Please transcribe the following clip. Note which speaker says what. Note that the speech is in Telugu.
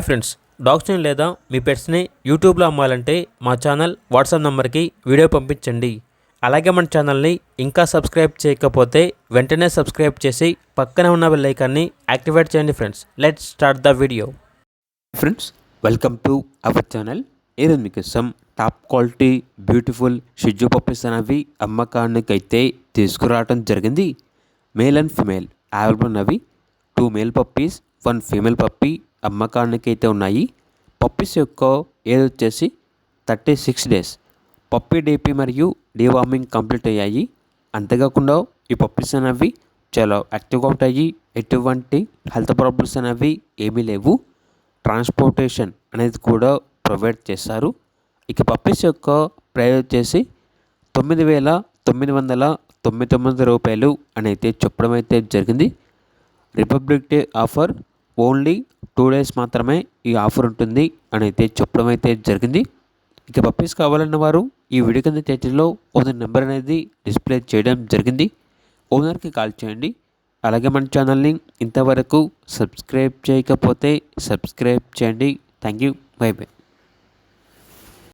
Speaker 1: ఫ్రెండ్స్, డాగ్స్ని లేదా మీ పెట్స్ని యూట్యూబ్లో అమ్మాలంటే మా ఛానల్ వాట్సాప్ నెంబర్కి వీడియో పంపించండి. అలాగే మన ఛానల్ని ఇంకా సబ్స్క్రైబ్ చేయకపోతే వెంటనే సబ్స్క్రైబ్ చేసి పక్కనే ఉన్న బెల్ ఐకాన్ని యాక్టివేట్ చేయండి. Friends, let's start the video.
Speaker 2: Friends, welcome to our channel. ఈరోజు మీకోసం టాప్ క్వాలిటీ బ్యూటిఫుల్ షిజు పప్పీస్ అనేవి అమ్మకానికైతే తీసుకురావడం జరిగింది. మేల్ అండ్ ఫిమేల్ అవైలబుల్ ఉన్నవి. 2 మేల్ పప్పీస్ 1 ఫీమేల్ పప్పీ అమ్మకానికైతే ఉన్నాయి. పప్పీస్ యొక్క ఏజ్ వచ్చేసి 36 డేస్. పప్పీ డీపీ మరియు డీవార్మింగ్ కంప్లీట్ అయ్యాయి. అంతేకాకుండా ఈ పప్పీస్ అనేవి చాలా యాక్టివ్గా ఉంటాయి. ఎటువంటి హెల్త్ ప్రాబ్లమ్స్ అనేవి ఏమీ లేవు. ట్రాన్స్పోర్టేషన్ అనేది కూడా ప్రొవైడ్ చేస్తారు. ఇక పప్పీస్ యొక్క ప్రైస్ వచ్చేసి 9,999 రూపాయలు అని అయితే చెప్పడం అయితే జరిగింది. Republic day offer only 2 days మాత్రమే ఈ ఆఫర్ ఉంటుంది అని అయితే చెప్పడం అయితే జరిగింది. ఇక పప్పీస్ కావాలన్న వారు ఈ వీడియో కింద టైటిల్లో ఓనర్ నెంబర్ అనేది డిస్ప్లే చేయడం జరిగింది. ఓనర్కి కాల్ చేయండి. అలాగే మన ఛానల్ని ఇంతవరకు సబ్స్క్రైబ్ చేయకపోతే సబ్స్క్రైబ్ చేయండి. Thank you. By by.